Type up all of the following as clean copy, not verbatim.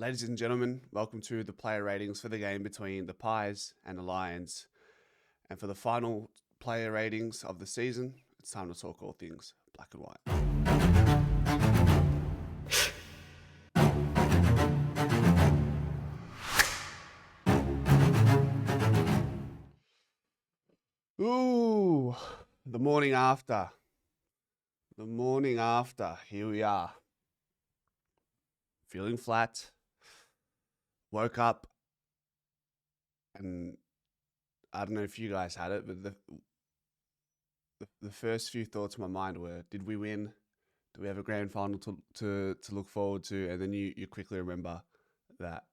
Ladies and gentlemen, welcome to the player ratings for the game between the Pies and the Lions. And for the final player ratings of the season, it's time to talk all things black and white. Ooh, the morning after. The morning after. Here we are. Feeling flat. Woke up and I don't know if you guys had it, but the first few thoughts in my mind were, did we win? Do we have a grand final to look forward to? And then you quickly remember that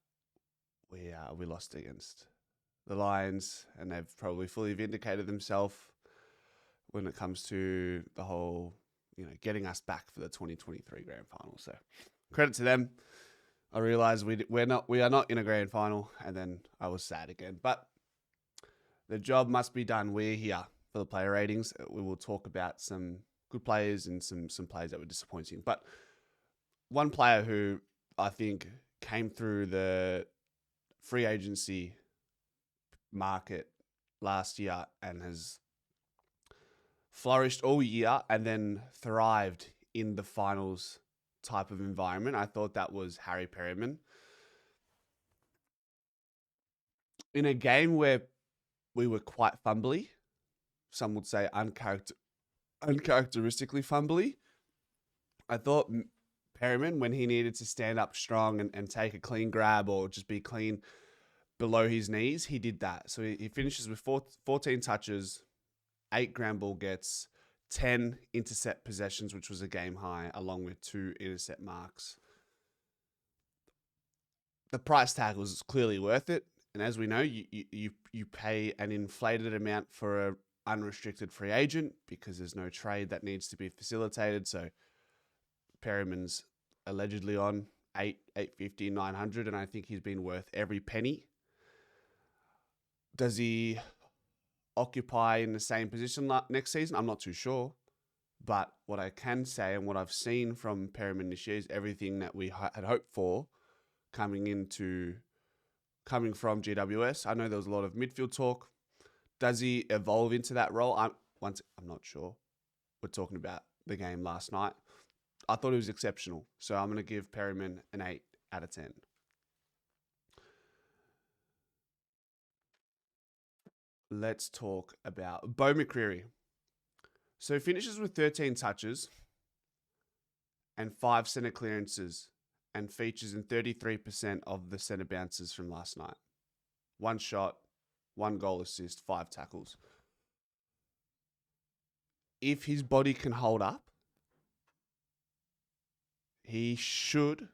we lost against the Lions, and they've probably fully vindicated themselves when it comes to the whole, getting us back for the 2023 grand final. So credit to them. I realized we are not in a grand final, and then I was sad again. But the job must be done. We're here for the player ratings. We will talk about some good players and some players that were disappointing. But one player who I think came through the free agency market last year and has flourished all year and then thrived in the finals type of environment, I thought that was Harry Perryman. In a game where we were quite fumbly, some would say uncharacteristically fumbly, I thought Perryman, when he needed to stand up strong and take a clean grab or just be clean below his knees, he did that. So he finishes with 14 touches, 8 ground ball gets, 10 intercept possessions, which was a game high, along with 2 intercept marks. The price tag was clearly worth it. And as we know, you pay an inflated amount for an unrestricted free agent because there's no trade that needs to be facilitated. So Perryman's allegedly on 850, 900, and I think he's been worth every penny. Does he occupy in the same position next season? I'm not too sure. But what I can say and what I've seen from Perryman this year is everything that we had hoped for coming from GWS. I know there was a lot of midfield talk. Does he evolve into that role? I'm not sure. We're talking about the game last night. I thought he was exceptional. So I'm going to give Perryman an 8 out of 10. Let's talk about Bo McCreery. So he finishes with 13 touches and 5 centre clearances and features in 33% of the centre bounces from last night. 1 shot, 1 goal assist, 5 tackles. If his body can hold up, he should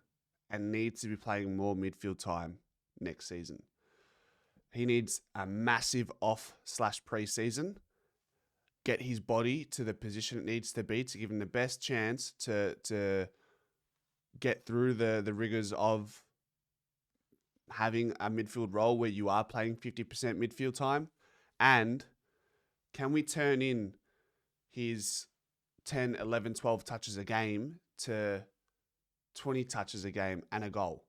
and needs to be playing more midfield time next season. He needs a massive off/pre-season, get his body to the position it needs to be to give him the best chance to get through the rigors of having a midfield role where you are playing 50% midfield time. And can we turn in his 10, 11, 12 touches a game to 20 touches a game and a goal,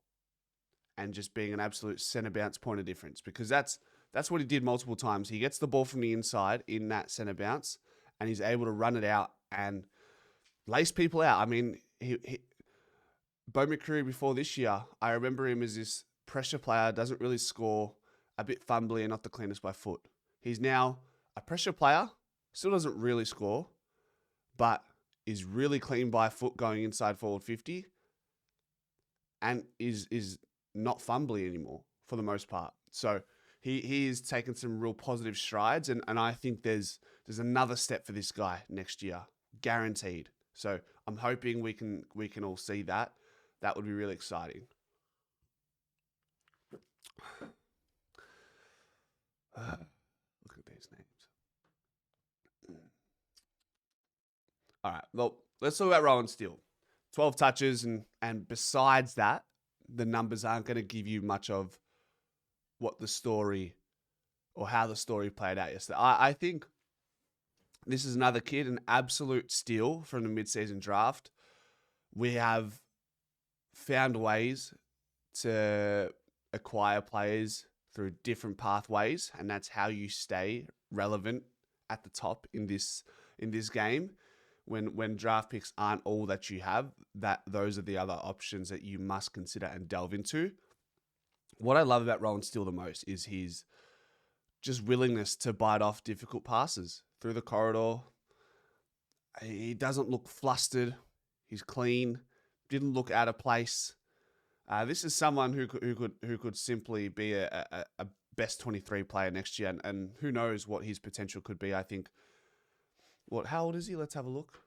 and just being an absolute centre bounce point of difference? Because that's what he did multiple times. He gets the ball from the inside in that centre bounce, and he's able to run it out and lace people out. I mean, Bo McCreery before this year, I remember him as this pressure player, doesn't really score, a bit fumbly and not the cleanest by foot. He's now a pressure player, still doesn't really score, but is really clean by foot going inside forward 50 and is not fumbly anymore for the most part. So he is taking some real positive strides, and I think there's another step for this guy next year, guaranteed. So I'm hoping we can all see that. That would be really exciting. Look at these names. All right, well, let's talk about Rowan Steel. 12 touches, and besides that, the numbers aren't going to give you much of what the story or how the story played out yesterday. I think this is another kid, an absolute steal from the mid-season draft. We have found ways to acquire players through different pathways, and that's how you stay relevant at the top in this game. When draft picks aren't all that you have, those are the other options that you must consider and delve into. What I love about Rowan Steel the most is his just willingness to bite off difficult passes through the corridor. He doesn't look flustered. He's clean. Didn't look out of place. This is someone who could simply be a best 23 player next year, and who knows what his potential could be. I think. How old is he? Let's have a look.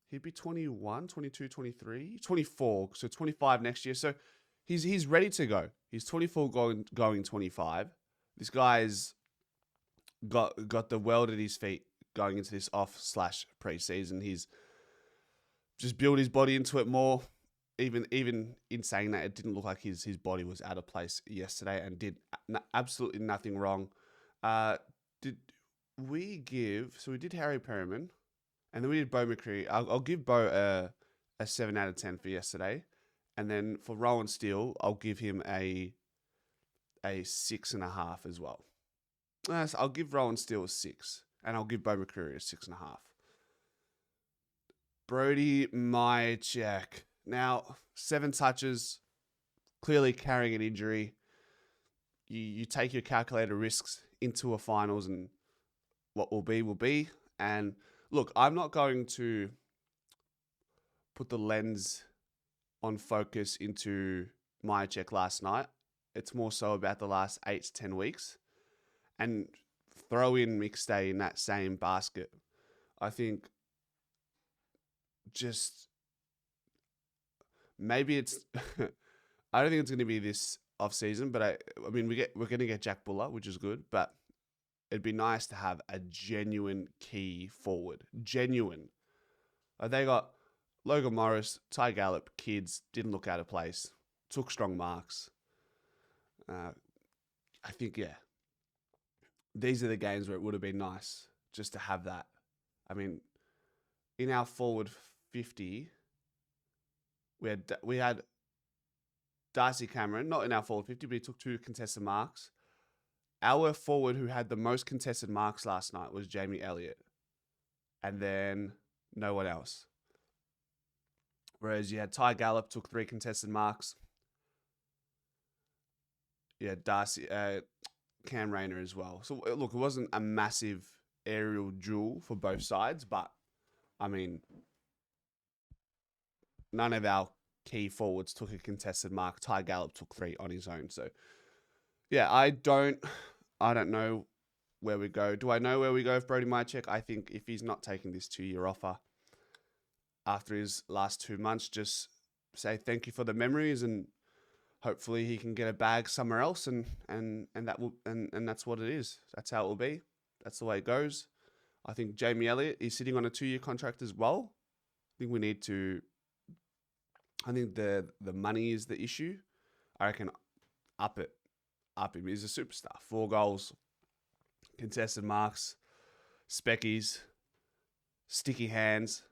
He'd be 21, 22, 23, 24. So 25 next year. So he's ready to go. He's 24 going 25. This guy's got the world at his feet going into this off/preseason. He's just built his body into it more. Even in saying that, it didn't look like his body was out of place yesterday and did absolutely nothing wrong. We did Harry Perryman, and then we did Bo McCreery. I'll give Bo a 7 out of 10 for yesterday, and then for Rowan Steel, I'll give him a 6.5 as well. So I'll give Rowan Steel a 6, and I'll give Bo McCreery a 6.5. Brody Mychek. Now, 7 touches, clearly carrying an injury. You take your calculated risks into a finals, and what will be. And look, I'm not going to put the lens on focus into Mychek last night. It's more so about the last 8 to 10 weeks. And throw in McStay in that same basket. I think just maybe it's I don't think it's going to be this off-season, but I mean we're going to get Jack Buller, which is good, but it'd be nice to have a genuine key forward. Genuine. They got Logan Morris, Ty Gallup, kids, didn't look out of place, took strong marks. I think, these are the games where it would have been nice just to have that. I mean, in our forward 50, we had Darcy Cameron, not in our forward 50, but he took 2 contested marks. Our forward who had the most contested marks last night was Jamie Elliot. And then no one else. Whereas you had Ty Gallup, took 3 contested marks. Yeah, Darcy, Cam Rayner as well. So look, it wasn't a massive aerial duel for both sides, but I mean, none of our key forwards took a contested mark. Ty Gallup took 3 on his own. So yeah, I don't know where we go. Do I know where we go with Brody Mychek? I think if he's not taking this 2-year offer after his last 2 months, just say thank you for the memories, and hopefully he can get a bag somewhere else, and that's what it is. That's how it will be. That's the way it goes. I think Jamie Elliott is sitting on a 2-year contract as well. I think we need to. I think the money is the issue. I reckon up him. He's a superstar. 4 goals, contested marks, speckies, sticky hands.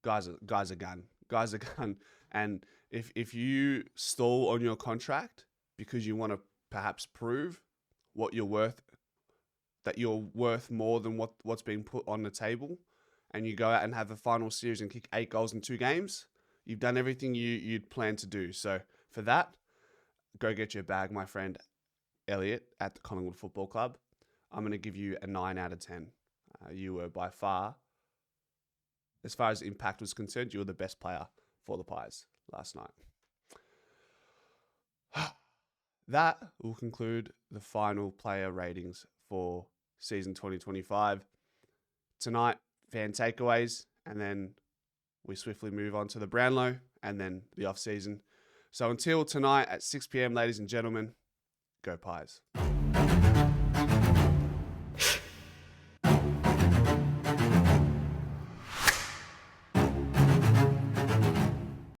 Guy's a gun. Guy's a gun. And if you stall on your contract because you want to perhaps prove what you're worth, that you're worth more than what's being put on the table, and you go out and have a final series and kick 8 goals in 2 games, you've done everything you'd planned to do. So for that, go get your bag, my friend Elliot at the Collingwood Football Club. I'm going to give you a 9 out of 10. You were by far, as far as impact was concerned, you were the best player for the Pies last night. That will conclude the final player ratings for season 2025. Tonight, fan takeaways, and then we swiftly move on to the Brownlow and then the off-season. So until tonight at 6 p.m, ladies and gentlemen, go Pies.